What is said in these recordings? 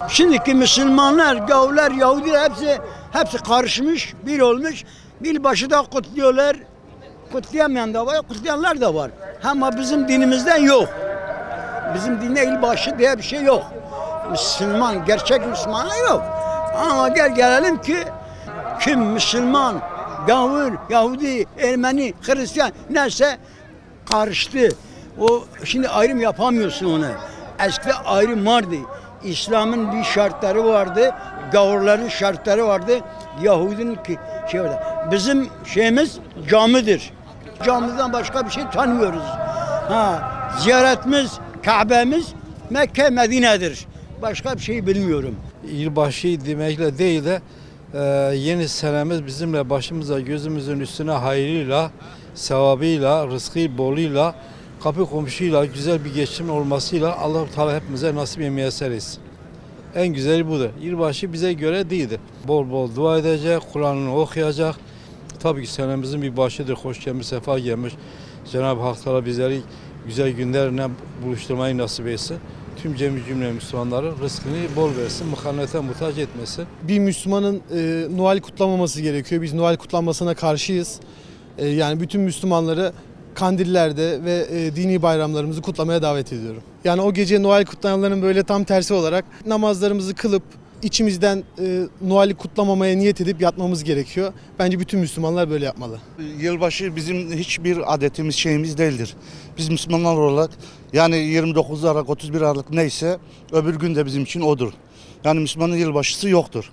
Şimdiki Müslümanlar, Gavurlar, Yahudiler hepsi karışmış, bir olmuş. Yılbaşı da kutluyorlar. Kutlayamayan da var, kutlayanlar da var. Ama bizim dinimizden yok. Bizim dinde yılbaşı diye bir şey yok. Müslüman, gerçek Müslümanlar yok. Ama gelelim ki kim Müslüman, Gavur, Yahudi, Ermeni, Hristiyan neyse karıştı. O şimdi ayrım yapamıyorsun onu. Eskiden ayrım vardı. İslam'ın bir şartları vardı, Gavurların şartları vardı, Yahudinin şey vardı. Bizim şeyimiz camidir. Camiden başka bir şey tanımıyoruz. Ziyaretimiz, Kabe'miz Mekke, Medine'dir. Başka bir şey bilmiyorum. Yılbaşı demekle değil de yeni senemiz bizimle başımıza gözümüzün üstüne hayrıyla, sevabıyla, rızkı boluyla, kapı komşuyla güzel bir geçim olmasıyla Allah-u Teala hepimize nasip müyesser etsin. En güzeli budur. Yılbaşı bize göre değildir. Bol bol dua edecek, Kur'an'ını okuyacak. Tabii ki senemizin bir başıdır. Hoş gelmiş, sefa gelmiş. Cenab-ı Hak Teala bizleri güzel günlerine buluşturmayı nasip etsin. Tüm cümle Müslümanların rızkını bol versin, muhannete muhtaç etmesin. Bir Müslümanın Noel kutlamaması gerekiyor. Biz Noel kutlanmasına karşıyız. Yani bütün Müslümanları kandillerde ve dini bayramlarımızı kutlamaya davet ediyorum. Yani o gece Noel kutlayanların böyle tam tersi olarak namazlarımızı kılıp içimizden Noel'i kutlamamaya niyet edip yatmamız gerekiyor. Bence bütün Müslümanlar böyle yapmalı. Yılbaşı bizim hiçbir adetimiz, şeyimiz değildir. Biz Müslümanlar olarak yani 29 Aralık, 31 Aralık neyse öbür gün de bizim için odur. Yani Müslümanın yılbaşısı yoktur.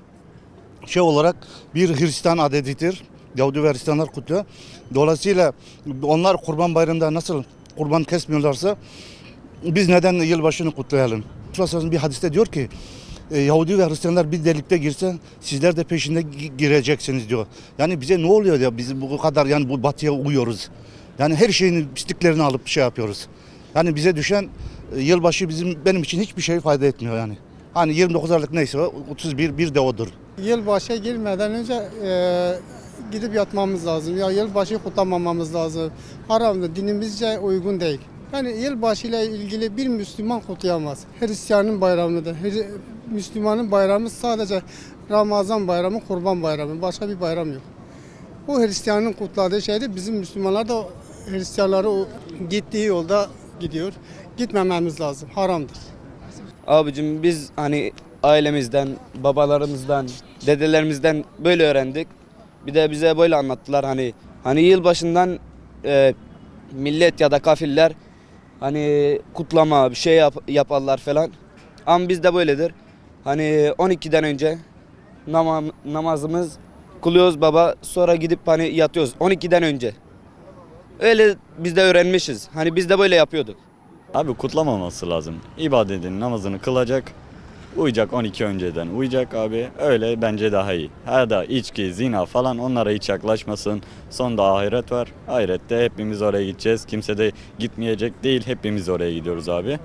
Şey olarak bir Hristiyan adetidir. Yahudi ve Hristiyanlar kutluyor. Dolayısıyla onlar Kurban Bayramı'nda nasıl kurban kesmiyorlarsa biz neden yılbaşını kutlayalım? Bir hadiste diyor ki Yahudi ve Hristiyanlar bir delikte girse sizler de peşinde gireceksiniz diyor. Yani bize ne oluyor ya, biz bu kadar yani bu batıya uyuyoruz. Yani her şeyin pisliklerini alıp şey yapıyoruz. Yani bize düşen yılbaşı benim için hiçbir şey fayda etmiyor yani. Hani 29 Aralık neyse 31 bir de odur. Yılbaşı girmeden önce gidip yatmamız lazım. Ya yılbaşı kutlamamamız lazım. Haramdır, dinimizce uygun değil. Yani yılbaşı ile ilgili bir Müslüman kutlayamaz. Hristiyanın bayramıdır. Müslümanın bayramı sadece Ramazan bayramı, Kurban bayramı. Başka bir bayram yok. Bu Hristiyanın kutladığı şeydir. Bizim Müslümanlar da Hristiyanları gittiği yolda gidiyor. Gitmememiz lazım. Haramdır. Abicim biz hani ailemizden, babalarımızdan, dedelerimizden böyle öğrendik. Bir de bize böyle anlattılar hani yılbaşından millet ya da kafirler hani kutlama bir şey yaparlar falan. Ama bizde böyledir. Hani 12'den önce namazımız kılıyoruz baba, sonra gidip hani yatıyoruz 12'den önce. Öyle biz de öğrenmişiz. Hani biz de böyle yapıyorduk. Abi kutlamaması lazım. İbadetini, namazını kılacak. Uyacak 12 önceden uyacak abi. Öyle bence daha iyi. Her da içki, zina falan onlara hiç yaklaşmasın. Sonunda ahiret var. Ahirette hepimiz oraya gideceğiz. Kimse de gitmeyecek değil. Hepimiz oraya gidiyoruz abi.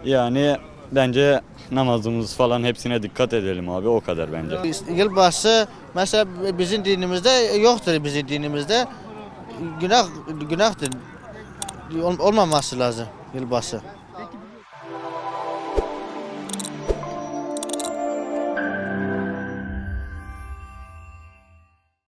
Yani bence namazımız falan hepsine dikkat edelim abi. O kadar bence. Yılbaşı mesela bizim dinimizde yoktur, bizim dinimizde günahtır. Olmaması lazım yılbaşı.